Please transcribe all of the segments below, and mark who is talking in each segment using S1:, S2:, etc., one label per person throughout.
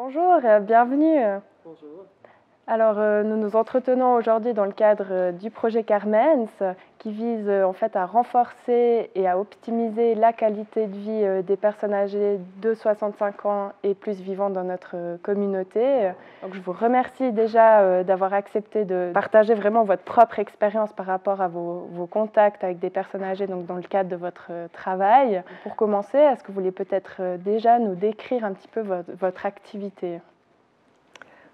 S1: Bonjour, bienvenue.
S2: Bonjour.
S1: Alors, nous nous entretenons aujourd'hui dans le cadre du projet Carmens, qui vise en fait à renforcer et à optimiser la qualité de vie des personnes âgées de 65 ans et plus vivant dans notre communauté. Donc, je vous remercie déjà d'avoir accepté de partager vraiment votre propre expérience par rapport à vos contacts avec des personnes âgées donc dans le cadre de votre travail. Pour commencer, est-ce que vous voulez peut-être déjà nous décrire un petit peu votre activité ?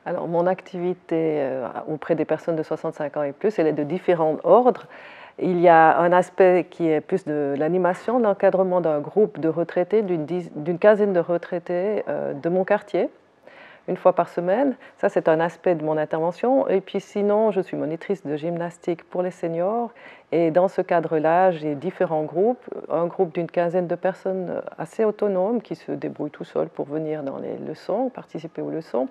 S2: Alors, mon activité auprès des personnes de 65 ans et plus, elle est de différents ordres. Il y a un aspect qui est plus de l'animation, l'encadrement d'un groupe de retraités, d'une quinzaine de retraités de mon quartier, une fois par semaine. Ça, c'est un aspect de mon intervention. Et puis sinon, je suis monitrice de gymnastique pour les seniors. Et dans ce cadre-là, j'ai différents groupes. Un groupe d'une quinzaine de personnes assez autonomes qui se débrouillent tout seuls pour venir dans les leçons, participer aux leçons.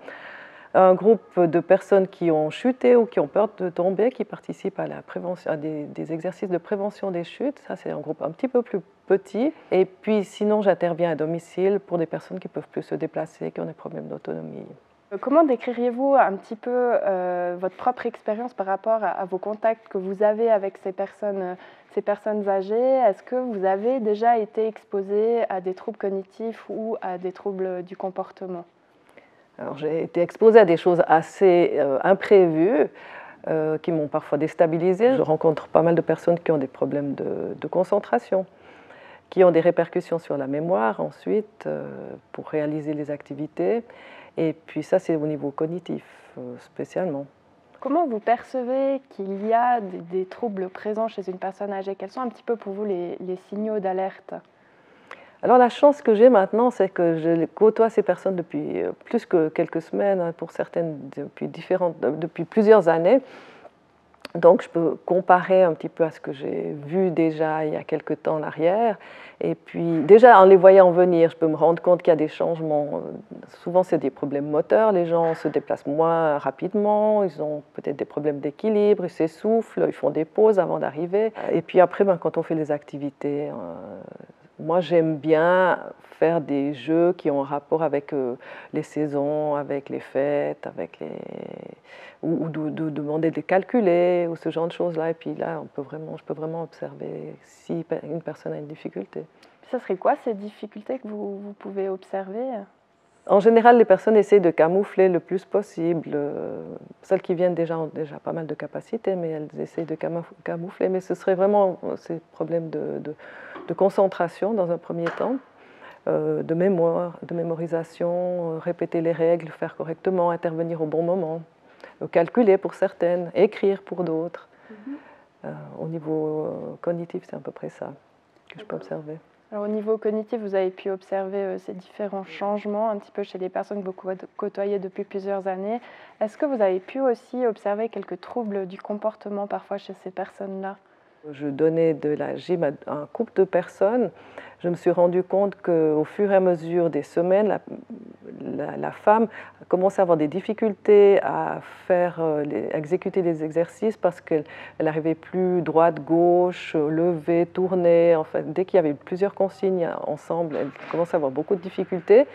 S2: Un groupe de personnes qui ont chuté ou qui ont peur de tomber, qui participent à la prévention, à des exercices de prévention des chutes. Ça, c'est un groupe un petit peu plus petit. Et puis, sinon, j'interviens à domicile pour des personnes qui ne peuvent plus se déplacer, qui ont des problèmes d'autonomie.
S1: Comment décririez-vous un petit peu votre propre expérience par rapport à vos contacts que vous avez avec ces personnes âgées? Est-ce que vous avez déjà été exposé à des troubles cognitifs ou à des troubles du comportement?
S2: Alors, j'ai été exposée à des choses assez imprévues qui m'ont parfois déstabilisée. Je rencontre pas mal de personnes qui ont des problèmes de concentration, qui ont des répercussions sur la mémoire ensuite pour réaliser les activités. Et puis ça, c'est au niveau cognitif spécialement.
S1: Comment vous percevez qu'il y a des troubles présents chez une personne âgée? Quels sont un petit peu pour vous les signaux d'alerte?
S2: Alors la chance que j'ai maintenant, c'est que je côtoie ces personnes depuis plus que quelques semaines, pour certaines depuis plusieurs années. Donc je peux comparer un petit peu à ce que j'ai vu déjà il y a quelques temps en arrière. Et puis déjà en les voyant venir, je peux me rendre compte qu'il y a des changements. Souvent c'est des problèmes moteurs, les gens se déplacent moins rapidement, ils ont peut-être des problèmes d'équilibre, ils s'essoufflent, ils font des pauses avant d'arriver. Et puis après, quand on fait les activités, moi, j'aime bien faire des jeux qui ont un rapport avec les saisons, avec les fêtes, ou de demander de les calculer, ou ce genre de choses-là. Et puis là, je peux vraiment observer si une personne a une difficulté.
S1: Ce serait quoi ces difficultés que vous pouvez observer?
S2: En général, les personnes essayent de camoufler le plus possible. Celles qui viennent déjà ont déjà pas mal de capacités, mais elles essayent de camoufler. Mais ce serait vraiment ces problèmes de concentration dans un premier temps, de mémoire, de mémorisation, répéter les règles, faire correctement, intervenir au bon moment, calculer pour certaines, écrire pour d'autres. Au niveau cognitif, c'est à peu près ça que je peux observer.
S1: Alors, au niveau cognitif, vous avez pu observer ces différents changements un petit peu chez les personnes que vous côtoyez depuis plusieurs années. Est-ce que vous avez pu aussi observer quelques troubles du comportement parfois chez ces personnes-là?
S2: Je donnais de la gym à un couple de personnes. Je me suis rendu compte qu'au fur et à mesure des semaines, la femme a commencé à avoir des difficultés à exécuter les exercices parce qu'elle n'arrivait plus droite, gauche, lever, tourner. En fait, dès qu'il y avait plusieurs consignes ensemble, elle commençait à avoir beaucoup de difficultés.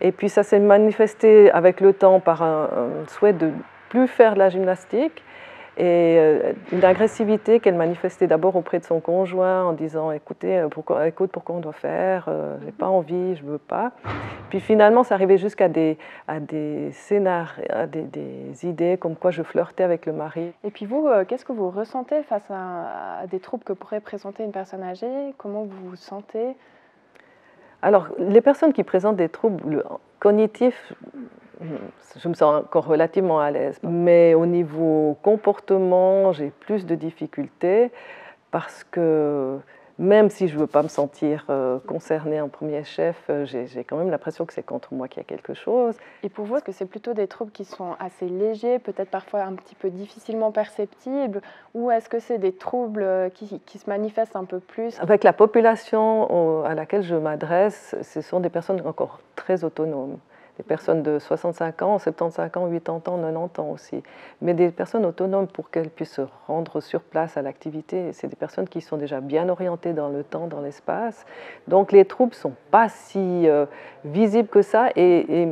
S2: Et puis ça s'est manifesté avec le temps par un souhait de ne plus faire de la gymnastique et une agressivité qu'elle manifestait d'abord auprès de son conjoint en disant écoute, pourquoi on doit faire, j'ai pas envie, je veux pas. Puis finalement, ça arrivait jusqu'à des scénarios, des idées comme quoi je flirtais avec le mari.
S1: Et puis vous, qu'est-ce que vous ressentez face à des troubles que pourrait présenter une personne âgée? Comment vous vous sentez?
S2: Alors, les personnes qui présentent des troubles cognitifs, je me sens encore relativement à l'aise. Mais au niveau comportement, j'ai plus de difficultés parce que même si je ne veux pas me sentir concernée en premier chef, j'ai quand même l'impression que c'est contre moi qu'il y a quelque chose.
S1: Et pour vous, est-ce que c'est plutôt des troubles qui sont assez légers, peut-être parfois un petit peu difficilement perceptibles, ou est-ce que c'est des troubles qui se manifestent un peu plus?
S2: Avec la population à laquelle je m'adresse, ce sont des personnes encore très autonomes. des personnes de 65 ans, 75 ans, 80 ans, 90 ans aussi. Mais des personnes autonomes pour qu'elles puissent se rendre sur place à l'activité. C'est des personnes qui sont déjà bien orientées dans le temps, dans l'espace. Donc les troubles ne sont pas si visibles que ça. Et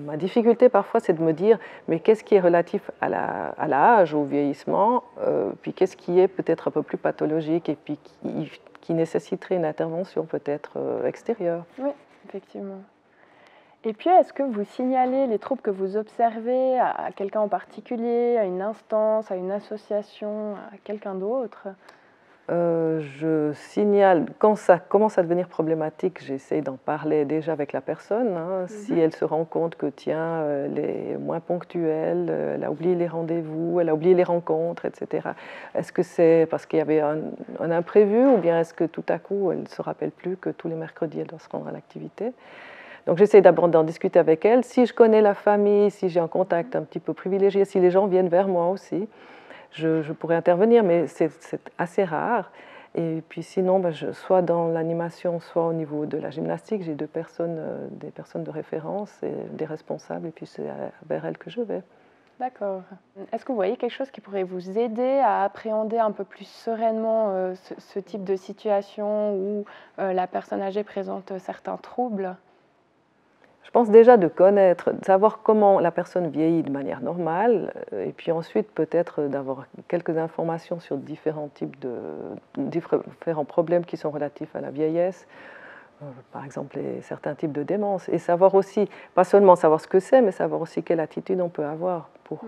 S2: ma difficulté parfois, c'est de me dire, mais qu'est-ce qui est relatif à l'âge, au vieillissement, puis qu'est-ce qui est peut-être un peu plus pathologique et puis qui nécessiterait une intervention peut-être extérieure.
S1: Oui, effectivement. Et puis, est-ce que vous signalez les troubles que vous observez à quelqu'un en particulier, à une instance, à une association, à quelqu'un d'autre?
S2: Je signale, quand ça commence à devenir problématique, j'essaie d'en parler déjà avec la personne. Si elle se rend compte que, tiens, elle est moins ponctuelle, elle a oublié les rendez-vous, elle a oublié les rencontres, etc. Est-ce que c'est parce qu'il y avait un imprévu ou bien est-ce que tout à coup, elle ne se rappelle plus que tous les mercredis, elle doit se rendre à l'activité? Donc j'essaie d'abord d'en discuter avec elle. Si je connais la famille, si j'ai un contact un petit peu privilégié, si les gens viennent vers moi aussi, je pourrais intervenir, mais c'est assez rare. Et puis sinon, soit dans l'animation, soit au niveau de la gymnastique, j'ai des personnes de référence et des responsables, et puis c'est vers elles que je vais.
S1: D'accord. Est-ce que vous voyez quelque chose qui pourrait vous aider à appréhender un peu plus sereinement ce type de situation où la personne âgée présente certains troubles?
S2: Je pense déjà de connaître, de savoir comment la personne vieillit de manière normale, et puis ensuite peut-être d'avoir quelques informations sur différents problèmes qui sont relatifs à la vieillesse, par exemple certains types de démence, et savoir aussi, pas seulement savoir ce que c'est, mais savoir aussi quelle attitude on peut avoir pour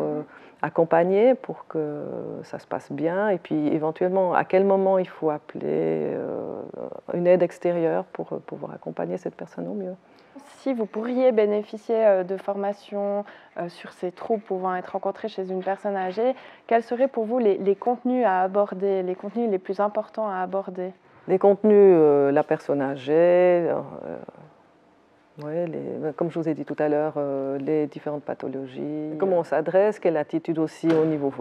S2: accompagner, pour que ça se passe bien, et puis éventuellement à quel moment il faut appeler une aide extérieure pour pouvoir accompagner cette personne au mieux.
S1: Si vous pourriez bénéficier de formations sur ces troubles pouvant être rencontrés chez une personne âgée, quels seraient pour vous les contenus à aborder, les contenus les plus importants à aborder?
S2: Les contenus, la personne âgée, ouais, comme je vous ai dit tout à l'heure, les différentes pathologies, comment on s'adresse, quelle attitude aussi au niveau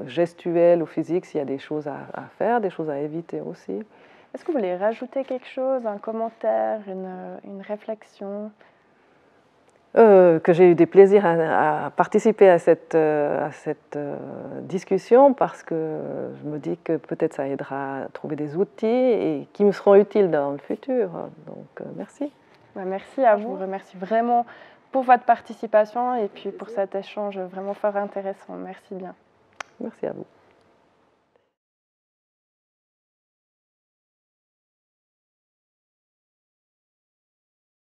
S2: gestuel ou physique, s'il y a des choses à faire, des choses à éviter aussi.
S1: Est-ce que vous voulez rajouter quelque chose, un commentaire, une réflexion?
S2: Que j'ai eu des plaisirs à participer à cette discussion parce que je me dis que peut-être ça aidera à trouver des outils et qui me seront utiles dans le futur. Donc merci.
S1: Merci à vous. Je vous remercie vraiment pour votre participation et puis pour cet échange vraiment fort intéressant. Merci bien.
S2: Merci à vous.